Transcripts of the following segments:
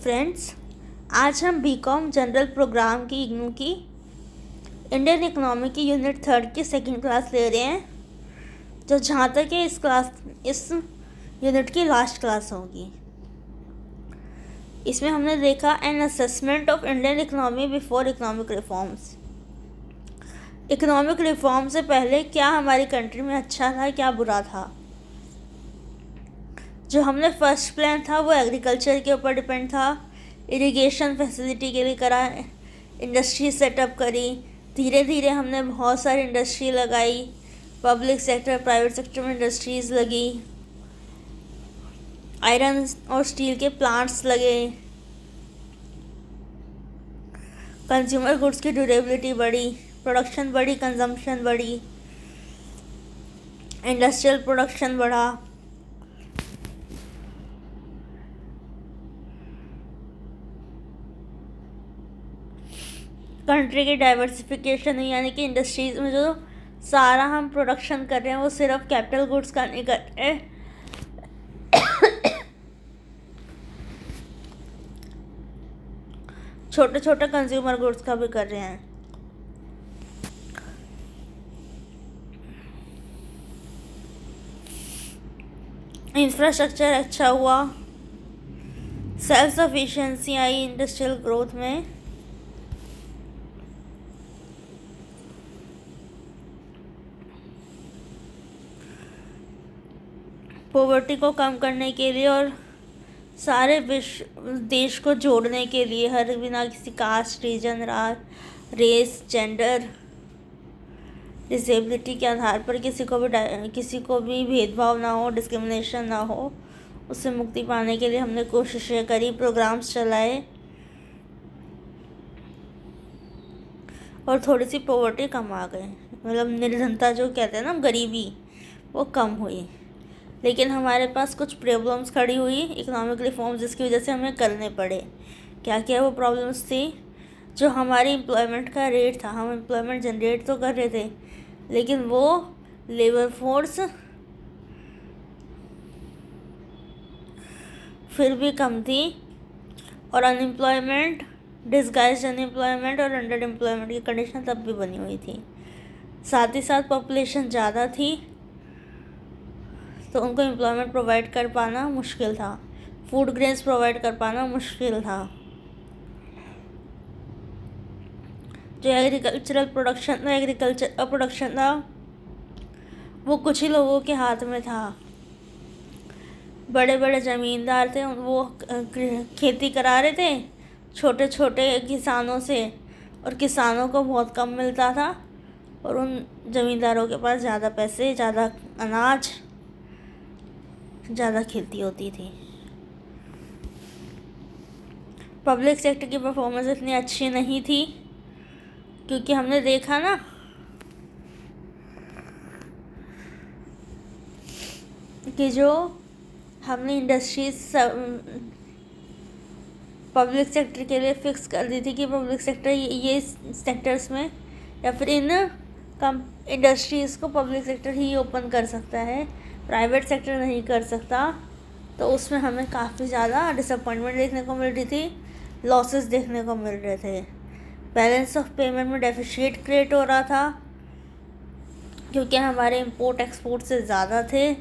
Friends, आज हम BCom general programme की इग्नू की इंडियन इकोनॉमी की यूनिट 3 की सेकंड क्लास ले रहे हैं, जो जहाँ तक है इस यूनिट की लास्ट क्लास होगी। इसमें हमने देखा an assessment of Indian economy before economic reforms. Economic reform से पहले क्या हमारी कंट्री में अच्छा था, क्या बुरा था। जो हमने फर्स्ट प्लान था वो एग्रीकल्चर के ऊपर डिपेंड था। इरिगेशन फैसिलिटी के लिए करा, इंडस्ट्री सेटअप करी, धीरे धीरे हमने बहुत सारी इंडस्ट्री लगाई, पब्लिक सेक्टर प्राइवेट सेक्टर में इंडस्ट्रीज़ लगी, आयरन और स्टील के प्लांट्स लगे, कंज्यूमर गुड्स की ड्यूरेबिलिटी बढ़ी, प्रोडक्शन बढ़ी, कंजम्पशन बढ़ी, इंडस्ट्रियल प्रोडक्शन बढ़ा। कंट्री की डाइवर्सिफिकेशन हुई, यानी कि इंडस्ट्रीज में जो सारा हम प्रोडक्शन कर रहे हैं वो सिर्फ कैपिटल गुड्स का नहीं कर रहे, छोटे छोटे कंज्यूमर गुड्स का भी कर रहे हैं। इंफ्रास्ट्रक्चर अच्छा हुआ, सेल्फ सफिशिएंसी आई इंडस्ट्रियल ग्रोथ में। पॉवर्टी को कम करने के लिए और सारे देश को जोड़ने के लिए, हर बिना किसी caste, region, race, gender, disability के आधार पर किसी को भी भेदभाव ना हो, डिस्क्रिमिनेशन ना हो, उससे मुक्ति पाने के लिए हमने कोशिशें करी, प्रोग्राम्स चलाए और थोड़ी सी पॉवर्टी कम आ गई। मतलब निर्धनता जो कहते हैं ना, गरीबी, वो कम हुई। लेकिन हमारे पास कुछ प्रॉब्लम्स खड़ी हुई इकोनॉमिक रिफॉर्म्स, जिसकी वजह से हमें करने पड़े। क्या क्या वो प्रॉब्लम्स थी? जो हमारी एम्प्लॉयमेंट का रेट था, हम एम्प्लॉयमेंट जनरेट तो कर रहे थे, लेकिन वो लेबर फोर्स फिर भी कम थी, और अनएम्प्लॉयमेंट, डिस्गाइज्ड अनएम्प्लॉयमेंट और अंडर एम्प्लॉयमेंट की कंडीशन तब भी बनी हुई थी। साथ ही साथ पॉपुलेशन ज़्यादा थी, तो उनको एम्प्लॉयमेंट प्रोवाइड कर पाना मुश्किल था, फूड ग्रेन्स प्रोवाइड कर पाना मुश्किल था। जो एग्रीकल्चर प्रोडक्शन था वो कुछ ही लोगों के हाथ में था। बड़े बड़े ज़मींदार थे, वो खेती करा रहे थे छोटे छोटे किसानों से, और किसानों को बहुत कम मिलता था, और उन ज़मींदारों के पास ज़्यादा पैसे, ज़्यादा अनाज, ज़्यादा खेती होती थी। पब्लिक सेक्टर की परफॉर्मेंस इतनी अच्छी नहीं थी, क्योंकि हमने देखा ना कि जो हमने इंडस्ट्रीज पब्लिक सेक्टर के लिए फिक्स कर दी थी कि पब्लिक सेक्टर ये सेक्टर्स में या फिर इन इंडस्ट्रीज़ को पब्लिक सेक्टर ही ओपन कर सकता है, प्राइवेट सेक्टर नहीं कर सकता। तो उसमें हमें काफ़ी ज़्यादा डिसअपॉइंटमेंट देखने को मिल रही थी, लॉसेस देखने को मिल रहे थे। बैलेंस ऑफ पेमेंट में डेफिसिट क्रिएट हो रहा था, क्योंकि हमारे इंपोर्ट एक्सपोर्ट से ज़्यादा थे।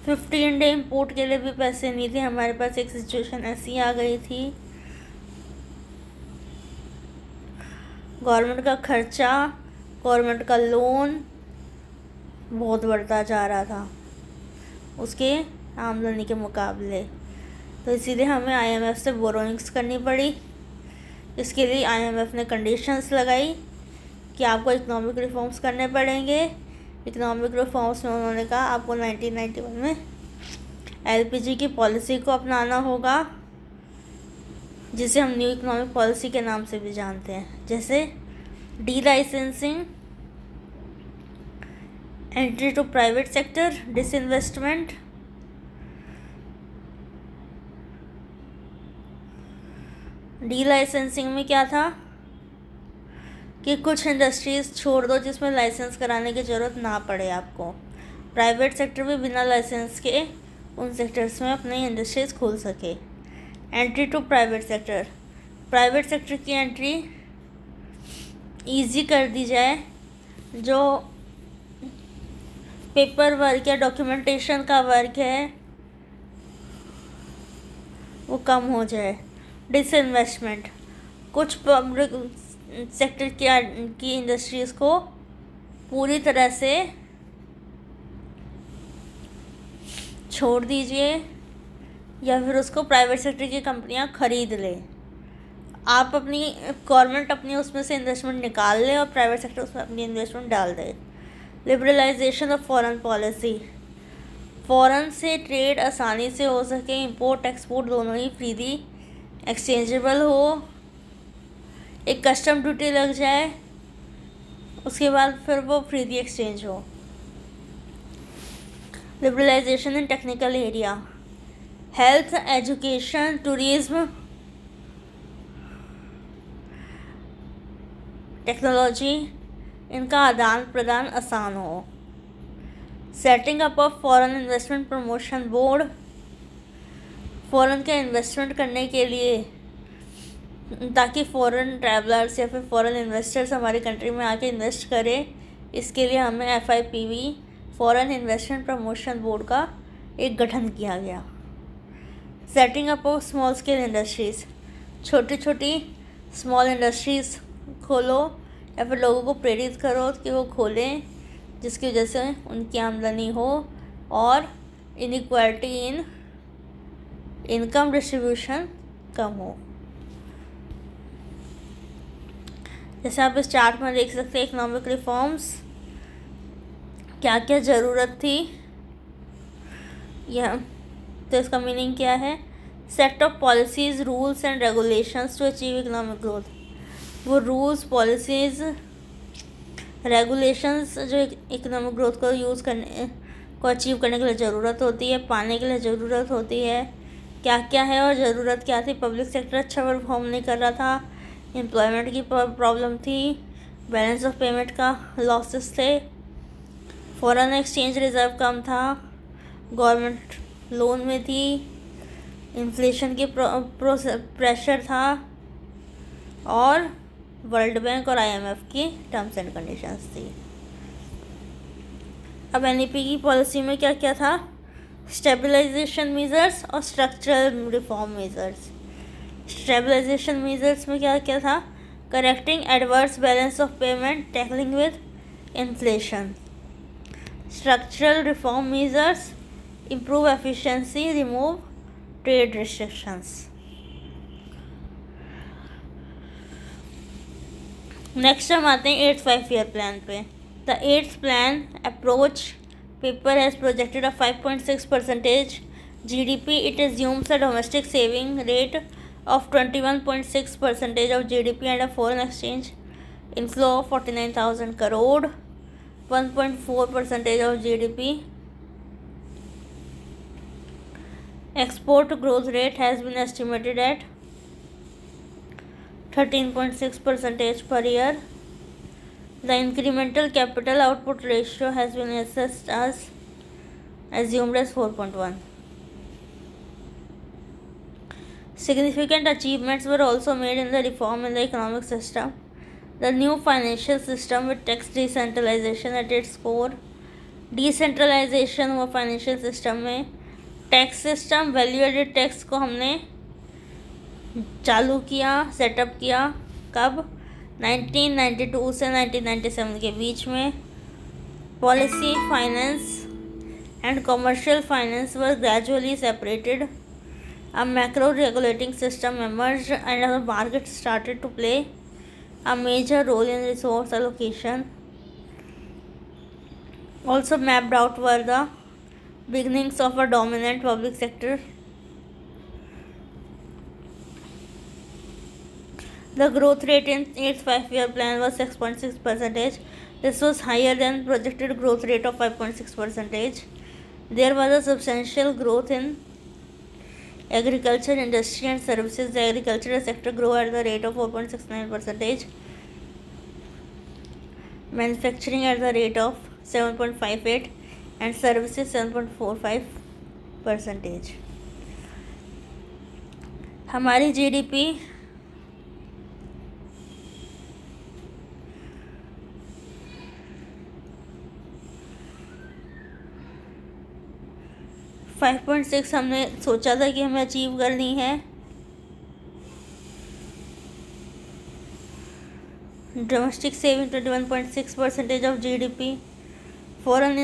15 डे इंपोर्ट के लिए भी पैसे नहीं थे हमारे पास। एक सिचुएशन ऐसी आ गई थी। गवर्नमेंट का खर्चा, गवर्नमेंट का लोन बहुत बढ़ता जा रहा था उसके आमदनी के मुकाबले। तो इसीलिए हमें आईएमएफ से बोरोइंग्स करनी पड़ी। इसके लिए आईएमएफ ने कंडीशंस लगाई कि आपको इकोनॉमिक रिफॉर्म्स करने पड़ेंगे। इकोनॉमिक रिफॉर्म्स में उन्होंने कहा आपको 1991 में एलपीजी की पॉलिसी को अपनाना होगा, जिसे हम न्यू इकोनॉमिक पॉलिसी के नाम से भी जानते हैं, जैसे delicensing, entry to private sector, disinvestment, delicensing में क्या था कि कुछ इंडस्ट्रीज़ छोड़ दो जिसमें लाइसेंस कराने की ज़रूरत ना पड़े आपको, प्राइवेट सेक्टर भी बिना लाइसेंस के उन सेक्टर्स में अपनी इंडस्ट्रीज़ खोल सके। Entry to private sector, private sector की एंट्री ईजी कर दी जाए, जो पेपर वर्क या डॉक्यूमेंटेशन का वर्क है वो कम हो जाए। डिसइन्वेस्टमेंट, कुछ पब्लिक सेक्टर की इंडस्ट्रीज़ को पूरी तरह से छोड़ दीजिए या फिर उसको प्राइवेट सेक्टर की कंपनियां खरीद ले। आप अपनी गवर्नमेंट अपनी उसमें से इन्वेस्टमेंट निकाल ले और प्राइवेट सेक्टर उसमें अपनी इन्वेस्टमेंट डाल दे। Liberalisation of foreign policy, foreign से ट्रेड आसानी से हो सके, इंपोर्ट एक्सपोर्ट दोनों ही फ्रीली एक्सचेंजेबल हो, एक कस्टम ड्यूटी लग जाए, उसके बाद फिर वो फ्रीली एक्सचेंज हो। Liberalisation in technical area, health, education, tourism, technology, इनका आदान प्रदान आसान हो। Setting up of foreign investment promotion board, foreign का इन्वेस्टमेंट करने के लिए, ताकि फ़ॉरेन ट्रैवलर्स या फिर फ़ॉरेन इन्वेस्टर्स हमारी कंट्री में आके इन्वेस्ट करें, इसके लिए हमें FIPB foreign investment promotion board का एक गठन किया गया। Setting up of small scale industries, छोटी छोटी स्मॉल इंडस्ट्रीज़ खोलो या फिर लोगों को प्रेरित करो कि वो खोलें, जिसकी वजह से उनकी आमदनी हो और इनइक्वालिटी इन इनकम डिस्ट्रीब्यूशन कम हो। जैसे आप इस चार्ट में देख सकते हैं इकोनॉमिक रिफॉर्म्स क्या क्या ज़रूरत थी, यह तो इसका मीनिंग क्या है। Set of policies, rules and regulations to achieve economic growth, वो रूल्स, पॉलिसीज़, रेगुलेशंस जो इकोनॉमिक ग्रोथ को अचीव करने के लिए ज़रूरत होती है, पाने के लिए ज़रूरत होती है, क्या क्या है और ज़रूरत क्या थी। पब्लिक सेक्टर अच्छा परफॉर्म नहीं कर रहा था, एम्प्लॉयमेंट की प्रॉब्लम थी, बैलेंस ऑफ पेमेंट का लॉसेस थे, फॉरेन एक्सचेंज रिजर्व कम था, गवर्नमेंट लोन में थी, इन्फ्लेशन की प्रेशर था और वर्ल्ड बैंक और IMF की टर्म्स एंड कंडीशंस थी। अब NEP की पॉलिसी में क्या क्या था, स्टेबलाइजेशन मेजर्स और structural reform measures. Stabilisation measures में क्या क्या था, correcting adverse balance of payment, tackling with inflation. Structural reform measures, improve efficiency, remove trade restrictions. Next हम आते हैं 8th 5-year प्लान पे। The 8th plan approach paper has projected a 5.6% GDP. It assumes a domestic saving rate of 21.6% of GDP and a foreign exchange inflow of 49,000 crore, 1.4% of GDP. Export growth rate has been estimated at 13.6% per year. The incremental capital output ratio has been assessed as assumed as 4.1. Significant achievements were also made in the reform in the economic system. The new financial system with tax decentralization at its core. Decentralization हुआ financial system में, tax system value added tax को हमने चालू किया, setup किया, कब 1992 से 1997 के बीच में। Policy, finance and commercial finance were gradually separated. A macro regulating system emerged and the market started to play a major role in resource allocation. Also mapped out were the beginnings of a dominant public sector. The growth rate in 8th 5-year plan was 6.6%. This was higher than projected growth rate of 5.6%. There was a substantial growth in agriculture, industry and services. The agricultural sector grew at the rate of 4.69%. Manufacturing at the rate of 7.58. And services 7.45%। हमारी GDP 5.6 हमने सोचा था कि हमें achieve करनी है। Domestic saving 21.6% of GDP. Foreign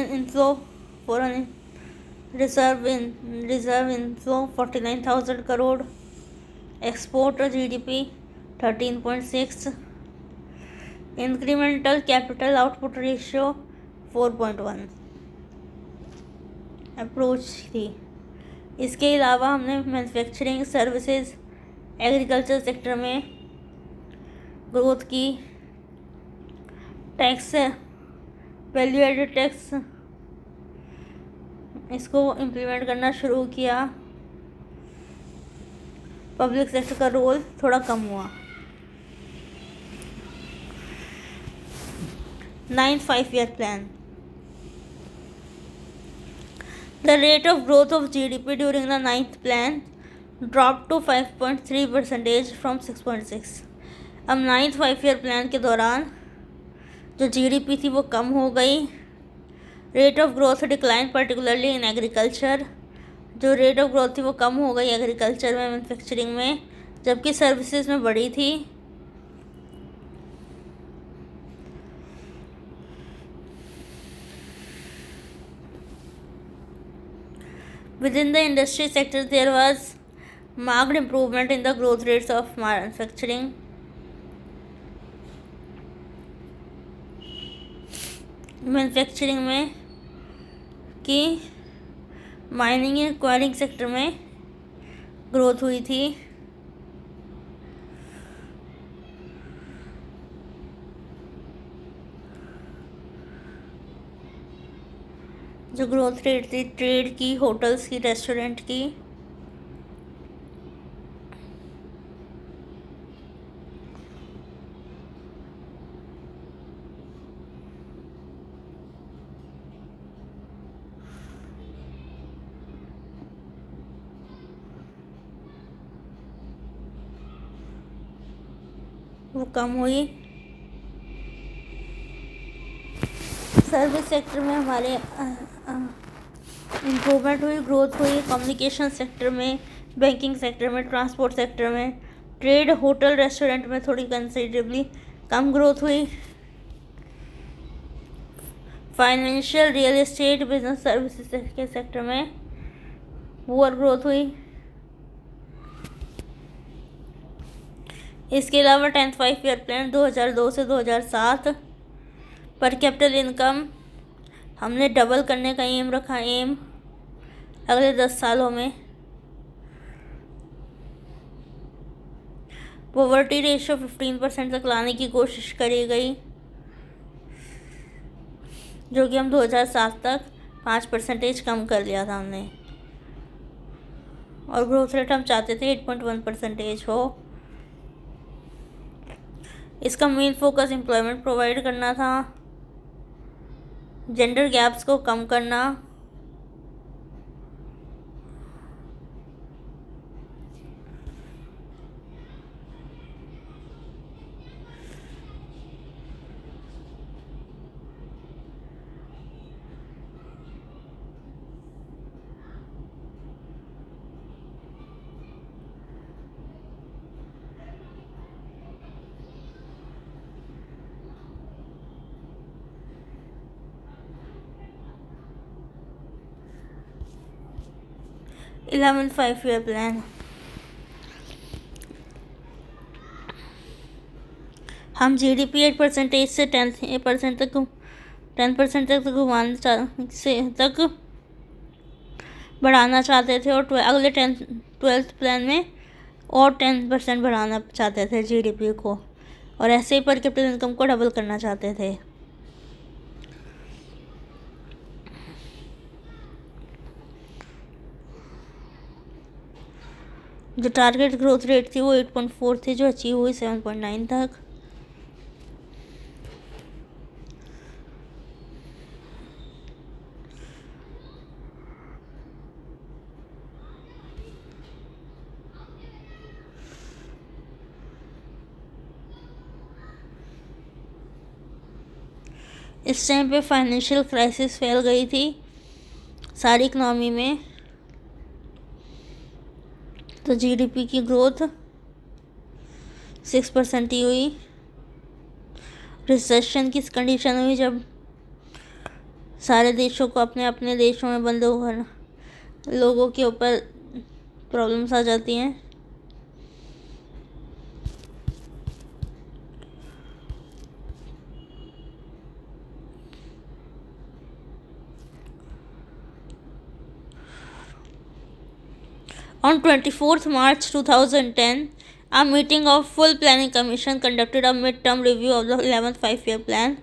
reserve inflow 49,000 crore. Export GDP 13.6। Incremental capital output ratio 4.1 approach थी। इसके अलावा हमने मैन्युफैक्चरिंग, सर्विसेज, एग्रीकल्चर सेक्टर में ग्रोथ की। टैक्स, वैल्यू एडेड टैक्स, इसको इम्प्लीमेंट करना शुरू किया। पब्लिक सेक्टर का रोल थोड़ा कम हुआ। 9th 5-year plan. The rate of growth of GDP during the 9th plan dropped to 5.3% from 6.6। अब 9th 5-year plan के दौरान जो जीडीपी थी वो कम हो गई। Rate of growth decline particularly in agriculture. जो रेट ऑफ ग्रोथ थी वो कम हो गई एग्रीकल्चर में, मैन्युफैक्चरिंग में, जबकि सर्विसेज में बढ़ी थी। Within the industry sector, there was marked improvement in the growth rates of manufacturing. Manufacturing में कि माइनिंग एंड क्वायरिंग सेक्टर में ग्रोथ हुई थी। जो ग्रोथ रेट थी ट्रेड की, होटल्स की, रेस्टोरेंट की। वो कम हुई। सर्विस सेक्टर में हमारे इम्प्रूवमेंट हुई, ग्रोथ हुई। कम्युनिकेशन सेक्टर में, बैंकिंग सेक्टर में, ट्रांसपोर्ट सेक्टर में, ट्रेड, होटल, रेस्टोरेंट में थोड़ी कंसिडरेबली कम ग्रोथ हुई। Financial, real estate, business services के सेक्टर में पुअर ग्रोथ हुई। इसके अलावा 10th 5-year प्लान 2002 से 2007 पर कैपिटल इनकम हमने डबल करने का एम रखा। अगले 10 सालों में पॉवर्टी रेशियो 15% तक लाने की कोशिश करी गई, जो कि हम 2007 तक 5% कम कर लिया था हमने। और ग्रोथ रेट हम चाहते थे 8.1% हो। इसका मेन फोकस एम्प्लॉयमेंट प्रोवाइड करना था, जेंडर गैप्स को कम करना, इलेवेंथ 5-year प्लान हम जीडीपी 8% से 10% तक बढ़ाना चाहते थे। और अगले 12th प्लान में और 10% बढ़ाना चाहते थे जीडीपी को, और ऐसे ही पर कैपिटल इनकम को डबल करना चाहते थे। जो टारगेट ग्रोथ रेट थी वो 8.4 थी, जो अचीव हुई 7.9 तक। इस टाइम पे फाइनेंशियल क्राइसिस फैल गई थी सारी इकनॉमी में, तो जीडीपी की ग्रोथ 6% ही हुई। रिसेशन की कंडीशन हुई जब सारे देशों को अपने अपने देशों में बंद होकर लोगों के ऊपर प्रॉब्लम्स आ जाती हैं। On 24th March 2010, a meeting of full planning commission conducted a mid-term review of the 11th five-year plan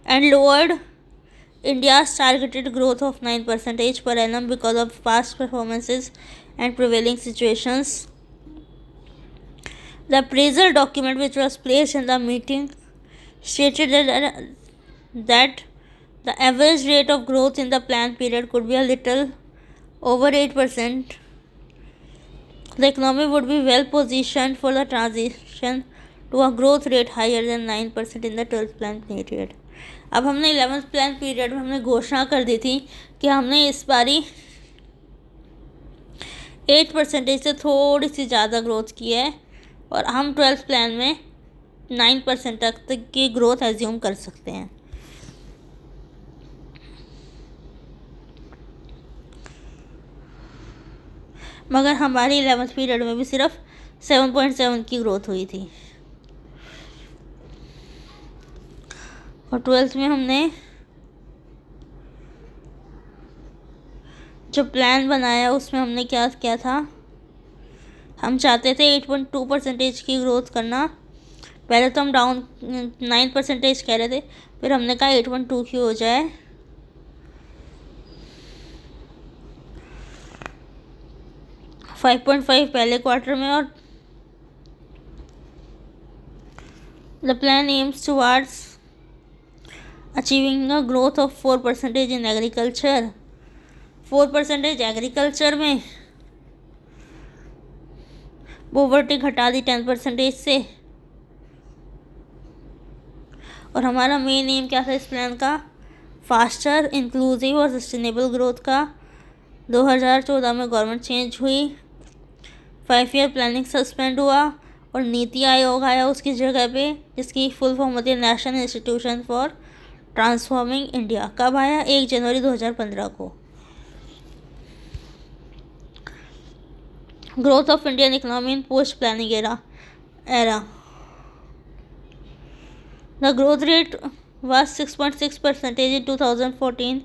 and lowered India's targeted growth of 9% per annum because of past performances and prevailing situations. The appraisal document which was placed in the meeting stated that the average rate of growth in the plan period could be a little over 8%. The economy would be well positioned for the transition to a growth rate higher than 9% in the 12th plan period. अब हमने 11th plan period में हमने घोषणा कर दी थी कि हमने इस बारी 8% से थोड़ी सी ज़्यादा ग्रोथ की है और हम 12th प्लान में 9% तक की ग्रोथ एज्यूम कर सकते हैं। मगर हमारी 11th पीरियड में भी सिर्फ 7.7 की ग्रोथ हुई थी और 12th में हमने जो प्लान बनाया उसमें हमने क्या किया था, हम चाहते थे 8.2% की ग्रोथ करना। पहले तो हम डाउन 9% कह रहे थे, फिर हमने कहा 8.2 की हो जाए। $5.5 पहले क्वार्टर में और the plan aims towards achieving a growth of 4% in agriculture. 4% agriculture में पॉवर्टी घटा दी 10% से। और हमारा मेन एम क्या था इस प्लान का, फास्टर इंक्लूसिव और सस्टेनेबल ग्रोथ का। 2014 में गवर्नमेंट चेंज हुई, 5-year प्लानिंग सस्पेंड हुआ और नीति आयोग आया उसकी जगह पे, जिसकी फुल फॉर्म होती है national institution for transforming India. कब आया? 1 जनवरी 2015 को। Growth of Indian economy in post planning era the growth rate was 6.6% in 2014.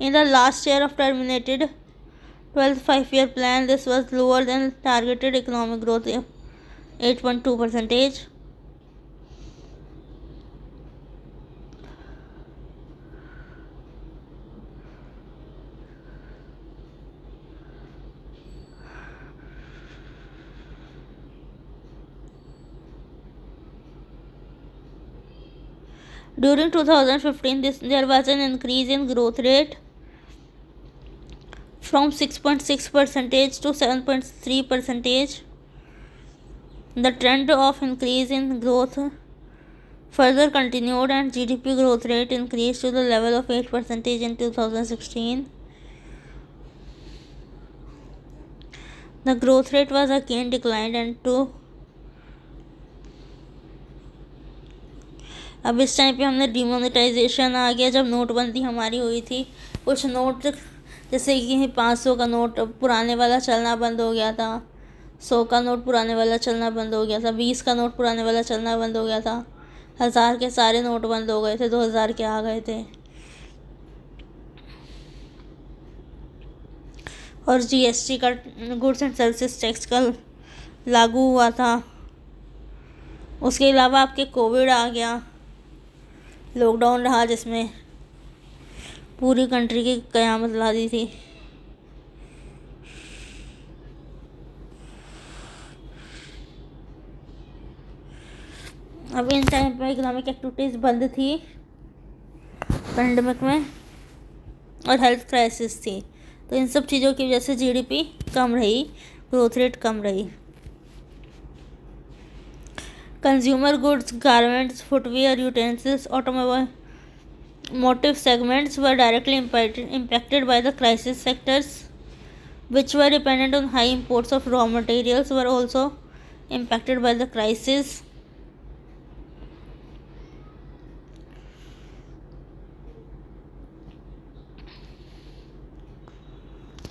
In the last year of terminated 12th five-year plan, this was lower than targeted economic growth of 8.2%. During 2015, there was an increase in growth rate from 6.6% to 7.3%. The trend of increase in growth further continued and GDP growth rate increased to the level of 8% in 2016. The growth rate was again declined and to अब इस time पे हमने demonetisation आ गया। जब नोटबंदी हमारी हुई थी, कुछ नोट जैसे कि 500 का नोट पुराने वाला चलना बंद हो गया था, 100 का नोट पुराने वाला चलना बंद हो गया था, 20 का नोट पुराने वाला चलना बंद हो गया था, 1000 के सारे नोट बंद हो गए थे, 2000 के आ गए थे। और जीएसटी का, गुड्स एंड सर्विसेज टैक्स का लागू हुआ था। उसके अलावा आपके कोविड आ गया, लॉकडाउन रहा जिसमें पूरी कंट्री की क़यामत ला दी थी। अब इन टाइम पे इकोनॉमिक एक्टिविटीज़ बंद थी पेंडेमिक में और हेल्थ क्राइसिस थी, तो इन सब चीज़ों की वजह से जीडीपी कम रही, ग्रोथ रेट कम रही। Consumer goods, garments, footwear, utensils, Motive segments were directly impacted by the crisis. Sectors which were dependent on high imports of raw materials were also impacted by the crisis.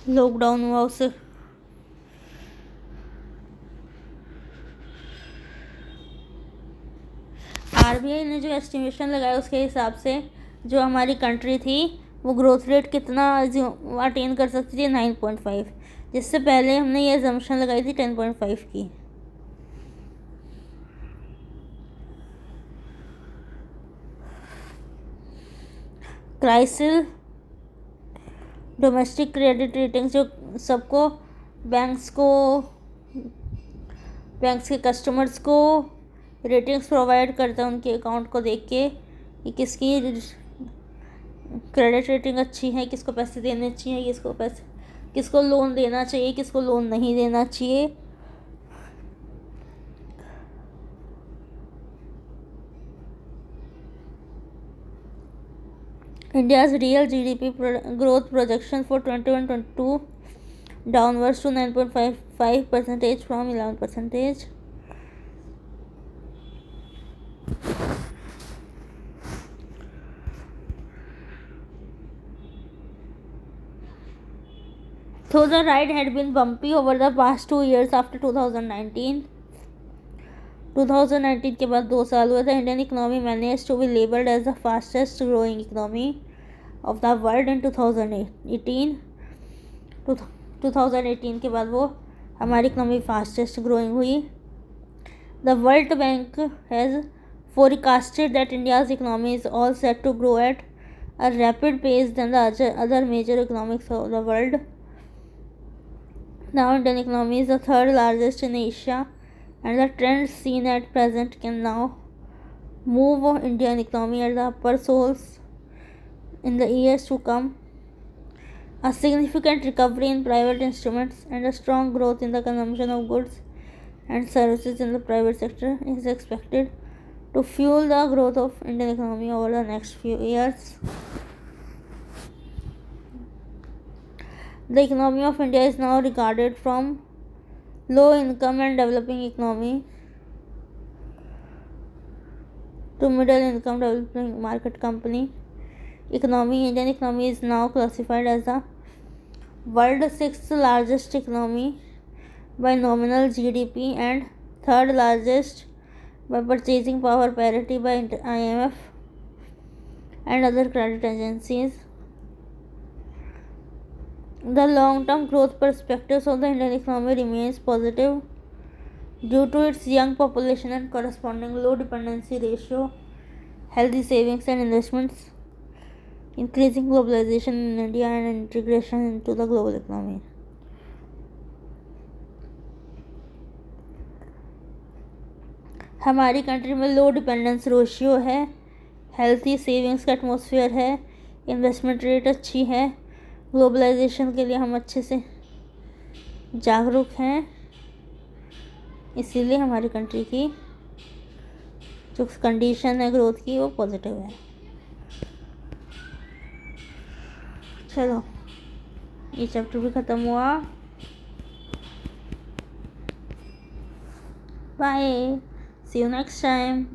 Lockdown हुआ उससे RBI ने जो estimation लगाया उसके हिसाब से जो हमारी कंट्री थी वो ग्रोथ रेट कितना अटेन कर सकती थी 9.5, जिससे पहले हमने ये अजम्पशन लगाई थी 10.5 की. क्राइसिल डोमेस्टिक क्रेडिट रेटिंग्स जो सबको बैंक्स के कस्टमर्स को रेटिंग्स प्रोवाइड करता है उनके अकाउंट को देख के कि किसकी क्रेडिट रेटिंग अच्छी है, किसको पैसे देने चाहिए, किसको लोन देना चाहिए, किसको लोन नहीं देना चाहिए. India's real GDP growth projection for 21-22 downwards to 9.55% from 11%. Though the ride had been bumpy over the past 2 years after 2019 के बाद 2 साल हुए थे, Indian economy manage to be labelled as the fastest growing economy of the world in 2018 के बाद वो हमारी economy fastest growing हुई. The world bank has forecasted that India's economy is all set to grow at a rapid pace than the other major economies of the world. Now Indian economy is the third largest in Asia, and the trends seen at present can now move Indian economy at the upper soles in the years to come. A significant recovery in private instruments and a strong growth in the consumption of goods and services in the private sector is expected to fuel the growth of Indian economy over the next few years. The economy of India is now regarded from low income and developing economy to middle income developing market economy. Indian economy is now classified as the world's 6th largest economy by nominal GDP and 3rd largest by purchasing power parity by IMF and other credit agencies. The long-term growth perspectives of the Indian economy remains positive due to its young population and corresponding low dependency ratio, healthy savings and investments, increasing globalization in India and integration into the global economy. हमारी country में लो dependence ratio है, healthy savings का atmosphere है, investment rate अच्छी है, globalisation के लिए हम अच्छे से जागरूक हैं, इसीलिए हमारी कंट्री की जो कंडीशन है ग्रोथ की वो पॉजिटिव है. चलो ये चैप्टर भी ख़त्म हुआ. Bye, see you next time.